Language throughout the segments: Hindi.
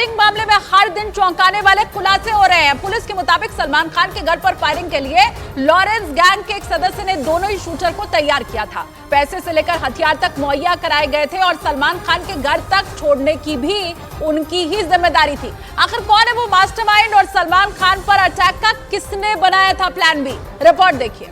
फायरिंग मामले में हर दिन चौंकाने वाले खुलासे हो रहे हैं। पुलिस के मुताबिक सलमान खान के घर पर फायरिंग के लिए लॉरेंस गैंग के एक सदस्य ने दोनों ही शूटर को तैयार किया था। पैसे से लेकर हथियार तक मुहैया कराए गए थे और सलमान खान के घर तक छोड़ने की भी उनकी ही जिम्मेदारी थी। आखिर कौन है वो मास्टरमाइंड और सलमान खान पर अटैक का किसने बनाया था प्लान बी? रिपोर्ट देखिए।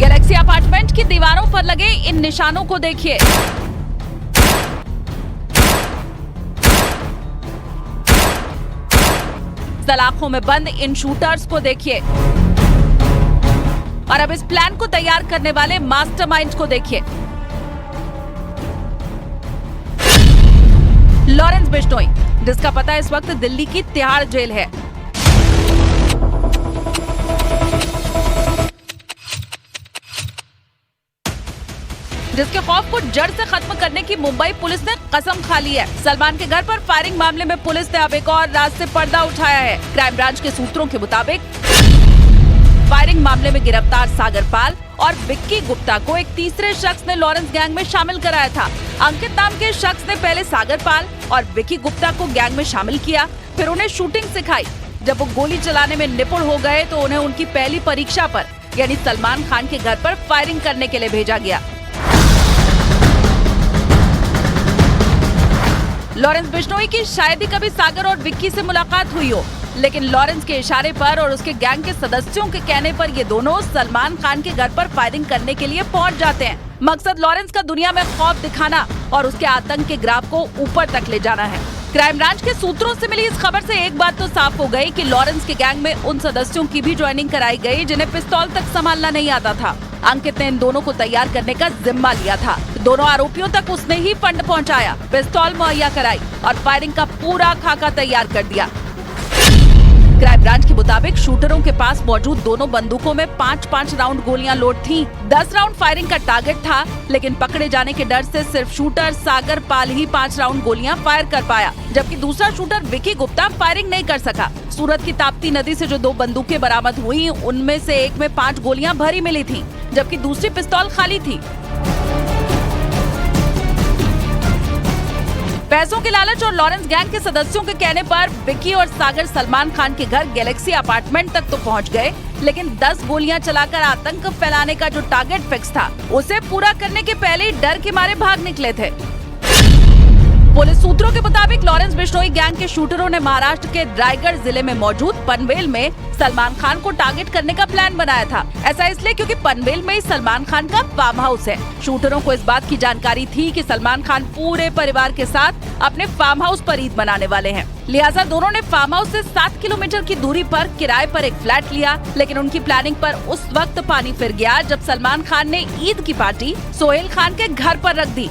गैलेक्सी अपार्टमेंट की दीवारों पर लगे इन निशानों को देखिए। सलाखों में बंद इन शूटर्स को देखिए और अब इस प्लान को तैयार करने वाले मास्टरमाइंड को देखिए। लॉरेंस बिश्नोई, जिसका पता इस वक्त दिल्ली की तिहाड़ जेल है। जिसके खौफ को जड़ से खत्म करने की मुंबई पुलिस ने कसम खा ली है। सलमान के घर पर फायरिंग मामले में पुलिस ने अब एक और राज से पर्दा उठाया है। क्राइम ब्रांच के सूत्रों के मुताबिक फायरिंग मामले में गिरफ्तार सागर पाल और विक्की गुप्ता को एक तीसरे शख्स ने लॉरेंस गैंग में शामिल कराया था। अंकित नाम के शख्स ने पहले सागर पाल और विक्की गुप्ता को गैंग में शामिल किया, फिर उन्हें शूटिंग सिखाई। जब वो गोली चलाने में निपुण हो गए तो उन्हें उनकी पहली परीक्षा पर यानी सलमान खान के घर पर फायरिंग करने के लिए भेजा गया। लॉरेंस बिश्नोई की शायद ही कभी सागर और विक्की से मुलाकात हुई हो, लेकिन लॉरेंस के इशारे पर और उसके गैंग के सदस्यों के कहने पर ये दोनों सलमान खान के घर पर फायरिंग करने के लिए पहुंच जाते हैं। मकसद लॉरेंस का दुनिया में खौफ दिखाना और उसके आतंक के ग्राफ को ऊपर तक ले जाना है। क्राइम ब्रांच के सूत्रों से मिली इस खबर से एक बात तो साफ हो गई कि लॉरेंस के गैंग में उन सदस्यों की भी ज्वाइनिंग कराई गई जिन्हें पिस्तौल तक संभालना नहीं आता था। अंकित ने इन दोनों को तैयार करने का जिम्मा लिया था। दोनों आरोपियों तक उसने ही फंड पहुंचाया, पिस्तौल मुहैया कराई और फायरिंग का पूरा खाका तैयार कर दिया। क्राइम ब्रांच के मुताबिक शूटरों के पास मौजूद दोनों बंदूकों में 5-5 राउंड गोलियां लोड थीं। 10 राउंड फायरिंग का टारगेट था, लेकिन पकड़े जाने के डर से सिर्फ शूटर सागर पाल ही 5 राउंड गोलियां फायर कर पाया, जबकि दूसरा शूटर विक्की गुप्ता फायरिंग नहीं कर सका। सूरत की ताप्ती नदी से जो 2 बंदूकें बरामद हुई, उनमें से एक में 5 गोलियां भरी मिली थी, जबकि दूसरी पिस्तौल खाली थी। पैसों के लालच और लॉरेंस गैंग के सदस्यों के कहने पर विक्की और सागर सलमान खान के घर गैलेक्सी अपार्टमेंट तक तो पहुंच गए, लेकिन 10 गोलियां चलाकर आतंक फैलाने का जो टारगेट फिक्स था, उसे पूरा करने के पहले ही डर के मारे भाग निकले थे। पुलिस सूत्रों के मुताबिक लॉरेंस बिश्नोई गैंग के शूटरों ने महाराष्ट्र के रायगढ़ जिले में मौजूद पनवेल में सलमान खान को टारगेट करने का प्लान बनाया था। ऐसा इसलिए क्योंकि पनवेल में ही सलमान खान का फार्म हाउस है। शूटरों को इस बात की जानकारी थी कि सलमान खान पूरे परिवार के साथ अपने फार्म हाउस पर ईद मनाने वाले हैं, लिहाजा दोनों ने फार्म हाउस से 7 किलोमीटर की दूरी पर किराए पर एक फ्लैट लिया। लेकिन उनकी प्लानिंग पर उस वक्त पानी फिर गया जब सलमान खान ने ईद की पार्टी सोहेल खान के घर पर रख दी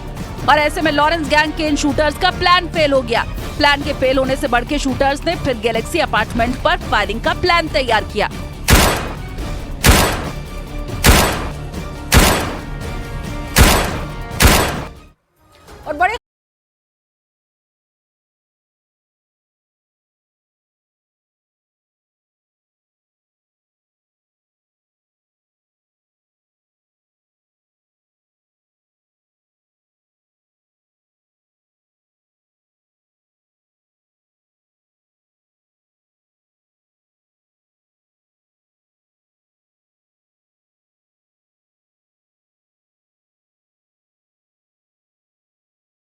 और ऐसे में लॉरेंस गैंग के इन शूटर्स का प्लान फेल हो गया। प्लान के फेल होने से बढ़ के शूटर्स ने फिर गैलेक्सी अपार्टमेंट पर फायरिंग का प्लान तैयार किया।